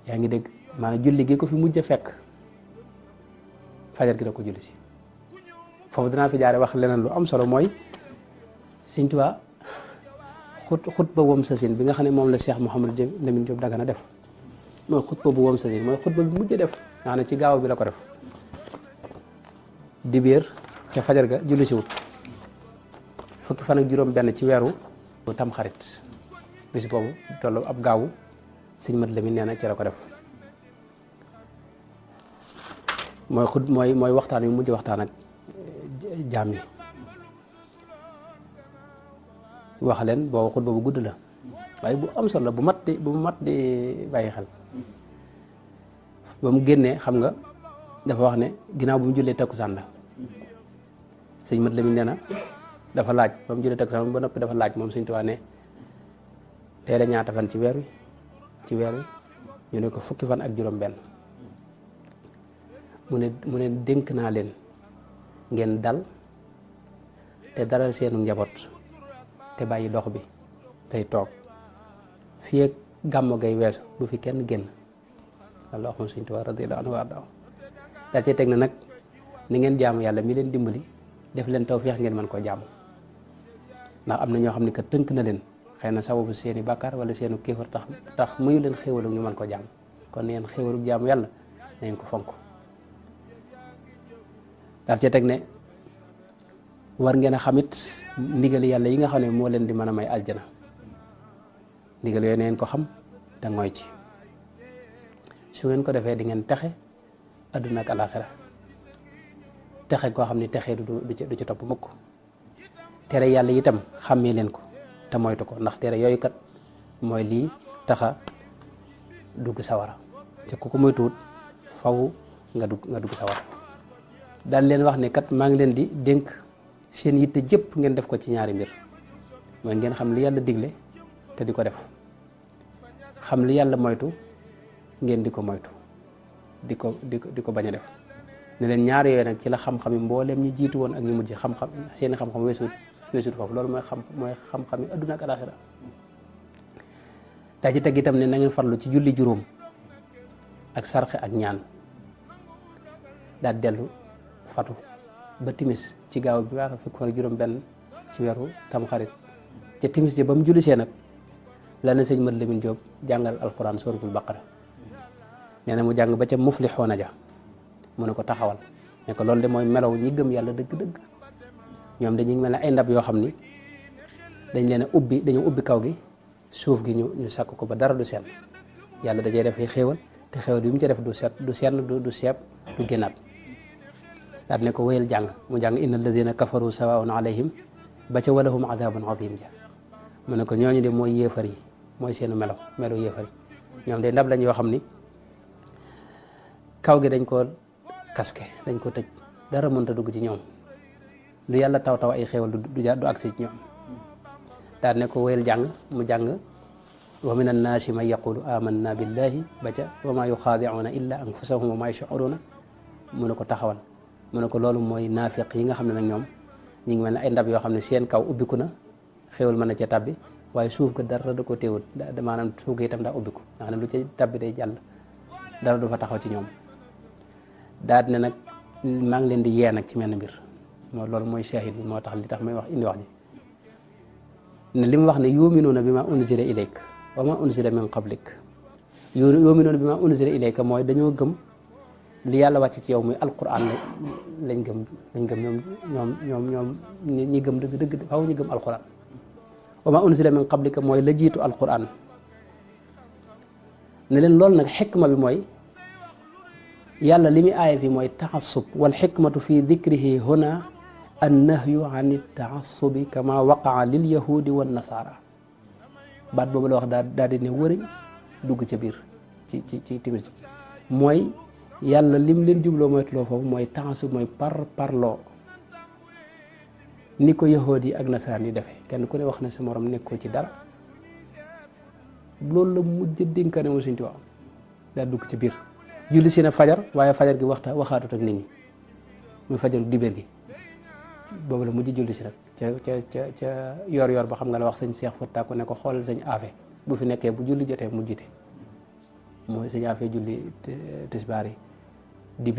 yaa ngi dégg maanaam julli gi ko fi mujj a fekk fajar gi da ko julli si foofu dinaa fi jaare wax leneen lu am solo mooy Sëñ Tuubaa xutba wam sasin bi nga xam ne moom la Cheikh Mouhamadou Lamine Diop Dagana def mooy xutba bu wam sasin mooy xutba bi mujj a def nga xam ne ci gaaw bi la ko def dibéer ca fajar ga julli si wut fukki fan ak juróom benn ci weeru tam xarit bis boobu tollu ab gaawu sëñ Mat Lamin nee na ci la ko def mooy waxtaan yu mujj waxtaan ak jaam yi wax leen boobu xutba bu gudd la waaye bu am solo la bu mat di bàyyi xel ba mu génnee xam nga dafa wax ne ginnaaw bu mu jullee takkusaan la sëñ Mat Lamin nee na dafa laaj ba mu jullee takkusaan ba noppi dafa laaj moom Sëñ Tuubaa ne tey la ñaata fan ci weer wi ñu ne ko fukki fan ak juróom benn mu ne dénk naa leen ngeen dal te dalal seenu njaboot te bàyyi dox bi tey toog fii ak gàmmu gay weesu bu fi kenn génn walla wax moom Sëñ Tuubaa radiyallaahu anhu warda daa cee teg na nag ni ngeen jaamu yàlla mi leen dimbali def leen tawfeex ngeen mën koo jaamu ndax am na ñoo xam ne que tënk na leen xëy na sababu seeni bàkkaar wala seenu kéefar tax muyu leen xéewalu ñu mën ko jaamu kon neen xéewalu jaamu yàlla na ngeen ko fonk daal cee teg ne war ngeen a xamit ndigali yàlla yi nga xam ne moo leen di mën a may aljana ndigal yooyu neen ko xam te ngooy ci su ngeen ko defee di ngeen texe adduna ak alaxira texe koo xam ne texe du ci topp mukk tere yàlla itam xàmmee leen ko te moytu ko ndax tere yooyu kat mooy lii taxa dugg sawara te ku ko moytuwut faw nga dugg sawara daal leen wax ne kat maa ngi leen di dénk seen yitte jëpp ngeen def ko ci ñaari mbir mooy ngeen xam li yàlla digle te di ko def xam li yàlla moytu ngeen di ko moytu di ko bañ a def ne leen ñaar yooyu nag ci la xam-xam yi mbooleem ñi jiitu woon ak ñu mujj xam-xam seeni xam-xam weesut foofu loolu mooy xam-xam yi adduna ak alaxira daa ci teg itam ne na ngeen farlu ci julli juróom ak sarxe ak ñaan daal dellu fatu ba timis ci gaaw bi waa fekk fan juróom benn ci weeru tamxarit ca timis ji ba mu julli see nag la na sëñ Mat Lamin Jóob jàngal alquran suratul baqara nee na mu jàng ba ca muflixoona ja mu ne ko taxawal ne ko loolu de mooy melaw ñi gëm yàlla dëgg-dëgg ñoom dañuy mel ne ay ndab yoo xam ni dañ leen a dañoo ubbi kaw gi suuf gi ñu sakk ko ba dara du seen yàlla da cay def xéewal te xéewal bi mu ci def du senn du seeb du génnaat daal ne ko wéyal jàng mu jàng inna alladina kafaru sawaun alayhim ba ca walahum adabun adim ja mu ne ko ñooñu de mooy yéefar yi mooy seenu melo yéefar yi ñoom de ndab lañ yoo xam ni kaw gi dañ ko kaske dañ ko tëj dara mënta dugg ci ñoom lu yàlla taw ay xéewal du agsi ci ñoom daal ne ko wéyal jàng mu jàng wa min annaasi man yaqulu amanna billahi ba ca wa ma yuxaadicuuna illa anfusahum wa ma yashcuruuna mu ne ko taxawal mu ne ko loolu mooy naafiq yi nga xam ne nag ñoom ñu ngi mel ne ay ndab yoo xam ne seen kaw ubbiku na xéewal mën na ca tabbi waaye suuf ga dara da ko téewut maanaam suuf ga itam daa ubbiku nga xam ne lu ca tabbi day jàll dara du fa taxaw ci ñoom daal ne nag maa ngi leen di yee nag ci menn mbir loolu mooy shahid bi moo tax li tax may wax indi wax ji ne li mu wax ne yuminuuna bi ma unzila ilayka wa ma unzila min qablik yuminuuna bi ma unzila ilayka mooy dañoo gëm li yàlla wàcc ci yow muy alquran lañ gëm ñoom ñi gëm dëgg faaw ñu gëm alquran wa ma unzila min qablika mooy la jiitu alquran ne leen loolu nag xikma bi mooy yàlla li muy aaya fi mooy taxassub wal xikmatu fi dikrihi huna annahyu an taassubi kama waqaa lil yahudi wan nasara baat boobu la wax daal di ne wëriñ dugg ca biir ci timit mooy yàlla lim leen jubloo moytuloo foofu mooy taasub mooy parloo ni ko yahudi yi ak nasaraan yi defee kenn ku ne wax na sa morom nekkoo ci dara loolu la mujj dénkaane mo Sëñ Tuubaa daal dugg ci biir julli si na fajar waaye fajar gi waxaatut ak nit ñi muy fajaru dibéer gi boobu la mujj julli si nag ca yor ba xam nga la wax sëñ Seex Fatta ko ne ko xoolal sëñ Afe bu fi nekkee bu julli jotee mu jiite mooy sëñ Afee julli tisbaar yi